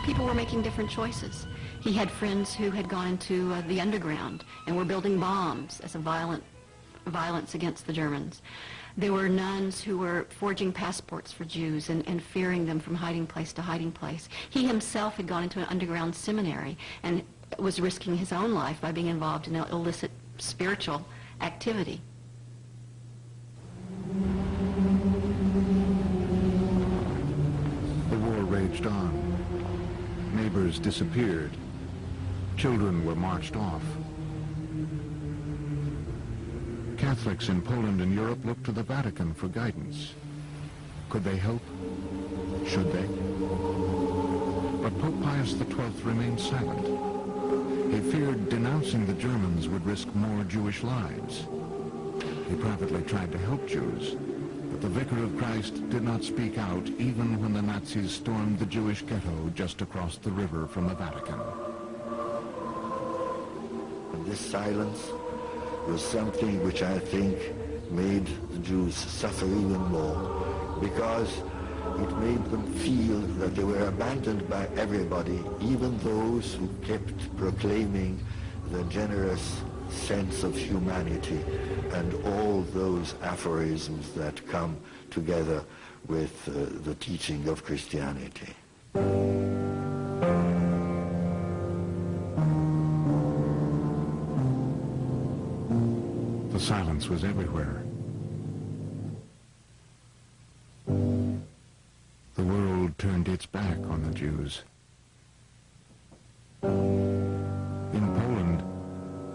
people were making different choices. He had friends who had gone into the underground and were building bombs as a violence against the Germans. There were nuns who were forging passports for Jews and fearing them from hiding place to hiding place. He himself had gone into an underground seminary and was risking his own life by being involved in illicit spiritual activity. The war raged on. Neighbors disappeared. Children were marched off. Catholics in Poland and Europe looked to the Vatican for guidance. Could they help? Should they? But Pope Pius XII remained silent. He feared denouncing the Germans would risk more Jewish lives. He privately tried to help Jews, but the Vicar of Christ did not speak out even when the Nazis stormed the Jewish ghetto just across the river from the Vatican. This silence was something which I think made the Jews suffer even more, because it made them feel that they were abandoned by everybody, even those who kept proclaiming the generous sense of humanity and all those aphorisms that come together with the teaching of Christianity. The silence was everywhere. The world turned its back on the Jews. In Poland,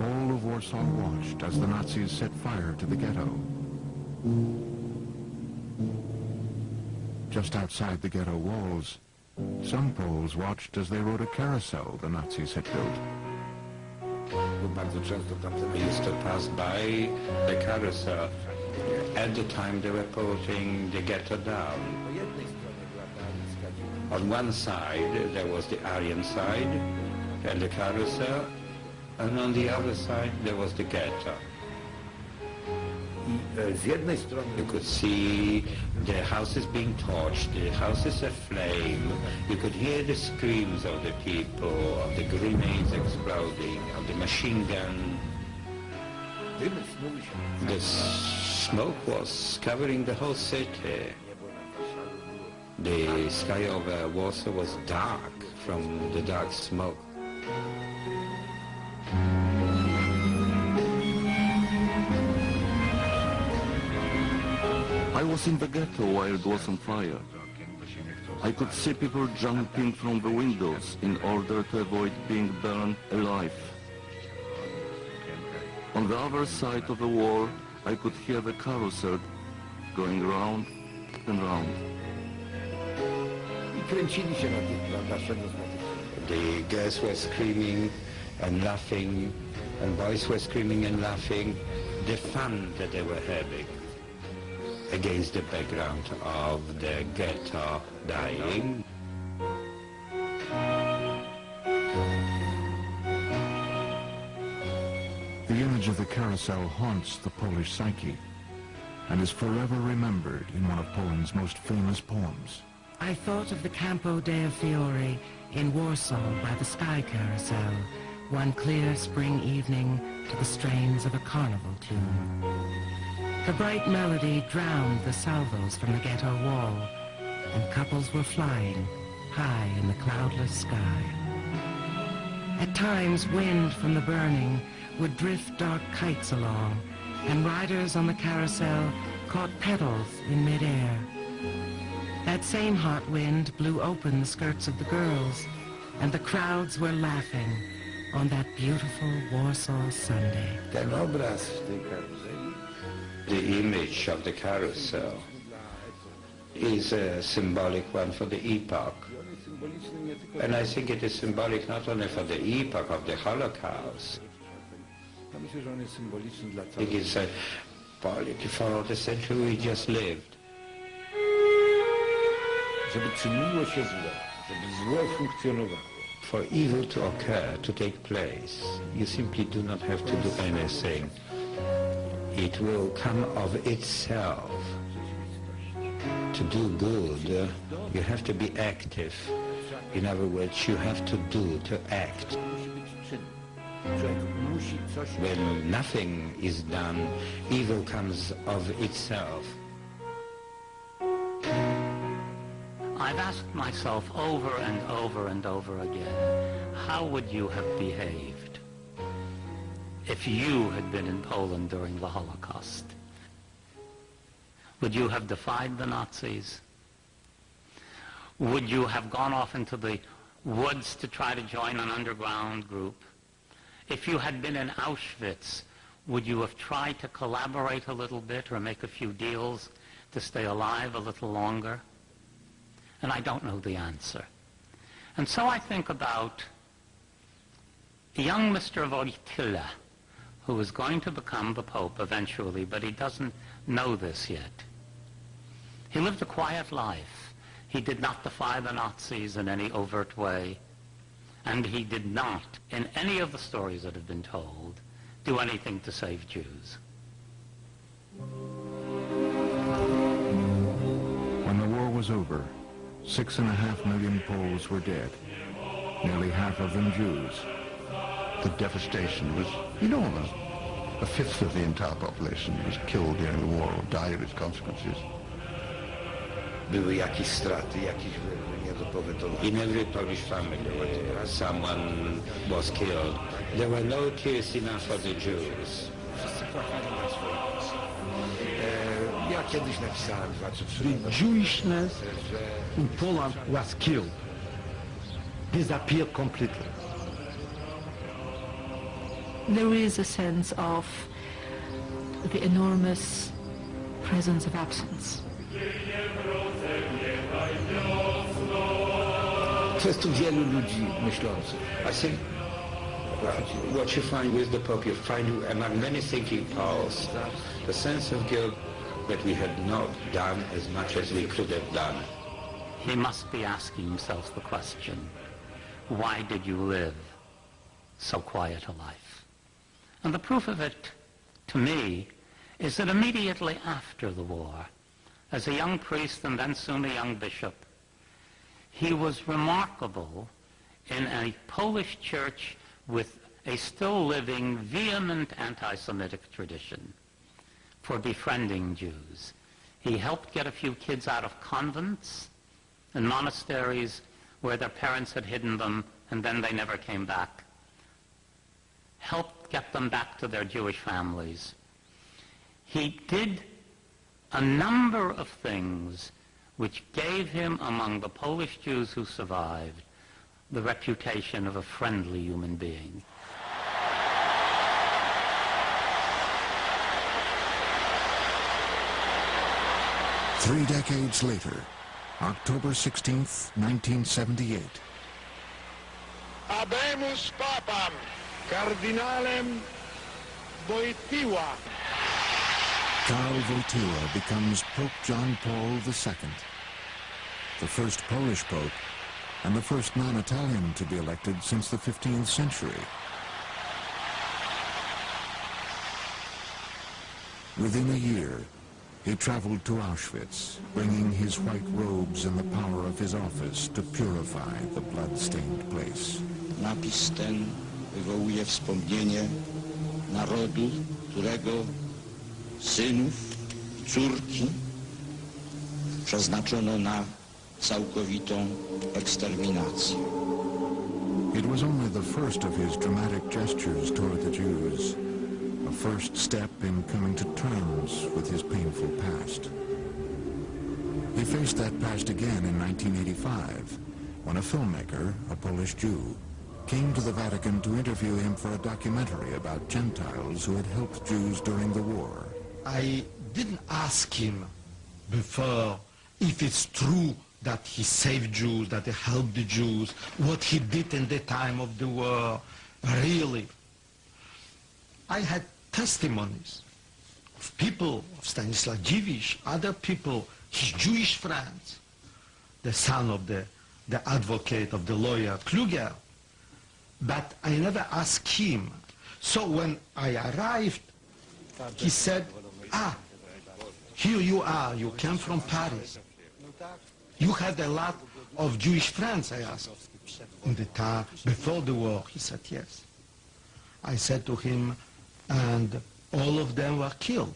all of Warsaw watched as the Nazis set fire to the ghetto. Just outside the ghetto walls, some Poles watched as they rode a carousel the Nazis had built. We used to pass by the carousel. At the time they were putting the ghetto down. On one side there was the Aryan side and the carousel, and on the other side there was the ghetto. You could see the houses being torched, the houses aflame. You could hear the screams of the people, of the grenades exploding, of the machine gun. The smoke was covering the whole city. The sky over Warsaw was dark from the dark smoke. I was in the ghetto while it was on fire. I could see people jumping from the windows in order to avoid being burned alive. On the other side of the wall, I could hear the carousel going round and round. The girls were screaming and laughing, and boys were screaming and laughing. The fun that they were having against the background of the ghetto dying. The image of the carousel haunts the Polish psyche and is forever remembered in one of Poland's most famous poems. I thought of the Campo dei Fiori in Warsaw by the Sky Carousel, one clear spring evening to the strains of a carnival tune. The bright melody drowned the salvos from the ghetto wall, and couples were flying high in the cloudless sky. At times, wind from the burning would drift dark kites along, and riders on the carousel caught petals in midair. That same hot wind blew open the skirts of the girls, and the crowds were laughing on that beautiful Warsaw Sunday. The image of the carousel is a symbolic one for the epoch. And I think it is symbolic not only for the epoch of the Holocaust. It is symbolic for the century we just lived. For evil to occur, to take place, you simply do not have to do anything. It will come of itself. To do good, you have to be active. In other words, you have to do, to act. When nothing is done, evil comes of itself. I've asked myself over and over and over again, how would you have behaved if you had been in Poland during the Holocaust? Would you have defied the Nazis? Would you have gone off into the woods to try to join an underground group? If you had been in Auschwitz, would you have tried to collaborate a little bit or make a few deals to stay alive a little longer? And I don't know the answer. And so I think about young Mr. Wojtyla, who is going to become the Pope eventually, but he doesn't know this yet. He lived a quiet life. He did not defy the Nazis in any overt way. And he did not, in any of the stories that have been told, do anything to save Jews. When the war was over, 6.5 million Poles were dead, nearly half of them Jews. The devastation was enormous. A fifth of the entire population was killed during the war or died of its consequences. Były jakieś straty, jakieś niedopowiedzone. In every Polish family, someone was killed. There were no tears enough for the Jews. Ja kiedyś napisałem 2 The Jewishness in Poland was killed, disappeared completely. There is a sense of the enormous presence of absence. Jest tu wielu ludzi myślących. I think what you find with the Pope, you find among many thinking Poles the sense of guilt that we had not done as much as we could have done. He must be asking himself the question, why did you live so quiet a life? And the proof of it, to me, is that immediately after the war, as a young priest and then soon a young bishop, he was remarkable in a Polish church with a still living, vehement anti-Semitic tradition for befriending Jews. He helped get a few kids out of convents and monasteries where their parents had hidden them and then they never came back. Helped get them back to their Jewish families. He did a number of things which gave him, among the Polish Jews who survived, the reputation of a friendly human being. Three decades later, October 16th, 1978. Habemus Papam, Kardinalem Wojtyła. Karl Wojtyła becomes Pope John Paul II, the first Polish pope and the first non-Italian to be elected since the 15th century. Within a year, he traveled to Auschwitz, bringing his white robes and the power of his office to purify the blood-stained place. Napis ten wywołuje wspomnienie narodu, którego synów, córki przeznaczono na całkowitą eksterminację. It was only the first of his dramatic gestures toward the Jews, a first step in coming to terms with his painful past. He faced that past again in 1985, when a filmmaker, a Polish Jew, came to the Vatican to interview him for a documentary about Gentiles who had helped Jews during the war. I didn't ask him before if it's true that he saved Jews, that he helped the Jews, what he did in the time of the war, really. I had testimonies of people, of Stanisław Dziwisz, other people, his Jewish friends, the son of the advocate, of the lawyer Kluger, but I never asked him. So when I arrived, he said, here you are, you came from Paris. You had a lot of Jewish friends, I asked. In the time, before the war, he said yes. I said to him, and all of them were killed.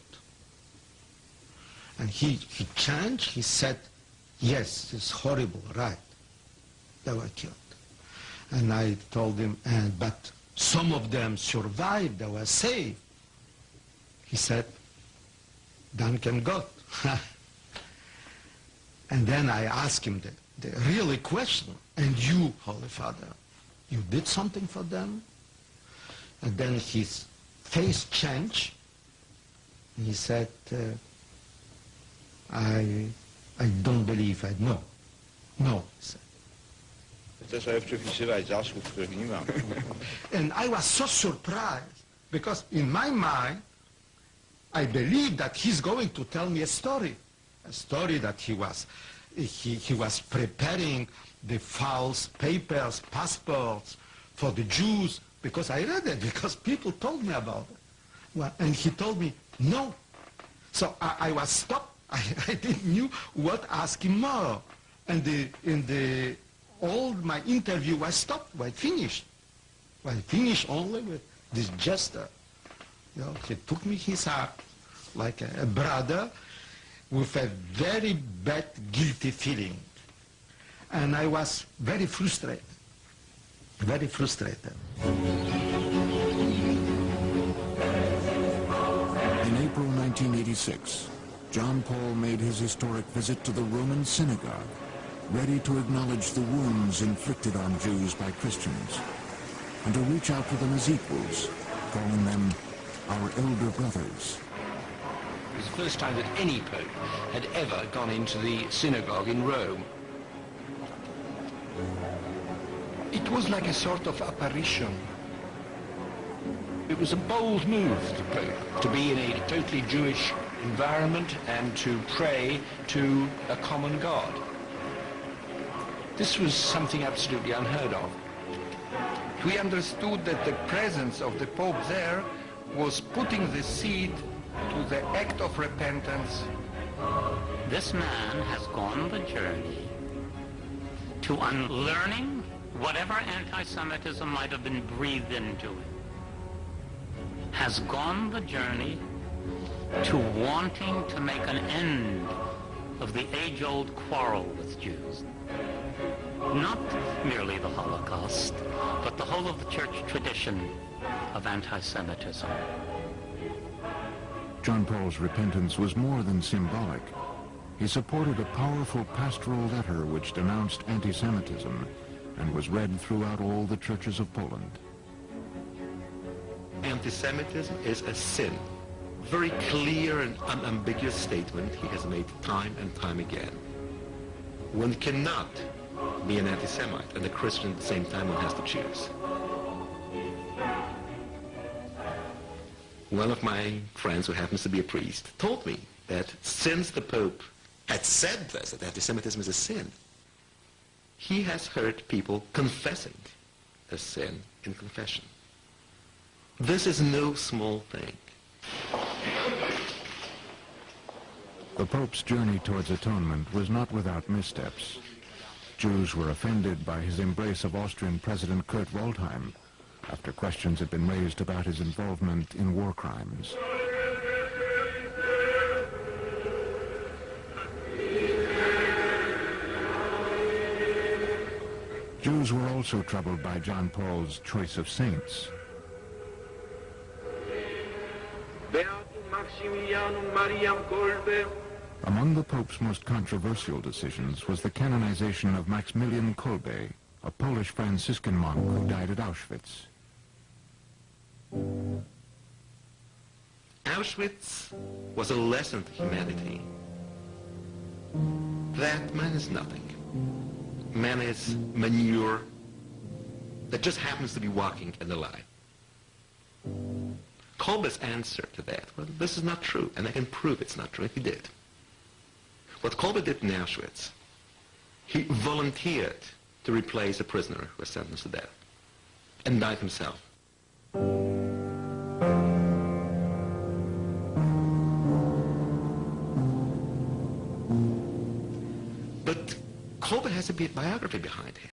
And he changed, he said, yes, it's horrible, right. They were killed. And I told him, but some of them survived, they were saved. He said, danke Gott. And then I asked him the really question, and you, Holy Father, you did something for them? And then his face changed. He said, I don't believe I know. No, he said. And I was so surprised, because in my mind, I believed that he's going to tell me a story that he was preparing the false papers, passports for the Jews, because I read it, because people told me about it. Well, and he told me, no. So I was stopped. I didn't know what to ask him more. And all my interview was stopped, was finished. Well, finished only with this gesture. You know, he took me his heart like a brother with a very bad, guilty feeling. And I was very frustrated, very frustrated. In April 1986, John Paul made his historic visit to the Roman synagogue, ready to acknowledge the wounds inflicted on Jews by Christians, and to reach out to them as equals, calling them our elder brothers. It was the first time that any pope had ever gone into the synagogue in Rome. It was like a sort of apparition. It was a bold move for the pope to be in a totally Jewish environment and to pray to a common God. This was something absolutely unheard of. We understood that the presence of the Pope there was putting the seed to the act of repentance. This man has gone the journey to unlearning whatever anti-Semitism might have been breathed into it. Has gone the journey to wanting to make an end of the age-old quarrel with Jews. Not merely the Holocaust, but the whole of the church tradition of anti-Semitism. John Paul's repentance was more than symbolic. He supported a powerful pastoral letter which denounced anti-Semitism and was read throughout all the churches of Poland. Anti-Semitism is a sin. Very clear and unambiguous statement he has made time and time again. One cannot be an anti-Semite and a Christian at the same time. One has to choose. One of my friends, who happens to be a priest, told me that since the Pope had said this, that anti-Semitism is a sin, he has heard people confessing a sin in confession. This is no small thing. The Pope's journey towards atonement was not without missteps. Jews were offended by his embrace of Austrian President Kurt Waldheim after questions had been raised about his involvement in war crimes. Jews were also troubled by John Paul's choice of saints. Among the Pope's most controversial decisions was the canonization of Maximilian Kolbe, a Polish Franciscan monk who died at Auschwitz. Auschwitz was a lesson to humanity. That man is nothing. Man is manure that just happens to be walking and alive. Kolbe's answer to that, well, this is not true, and I can prove it's not true, and he did. What Kolbe did in Auschwitz, he volunteered to replace a prisoner who was sentenced to death, and died himself. But Kolbe has has a biography behind him.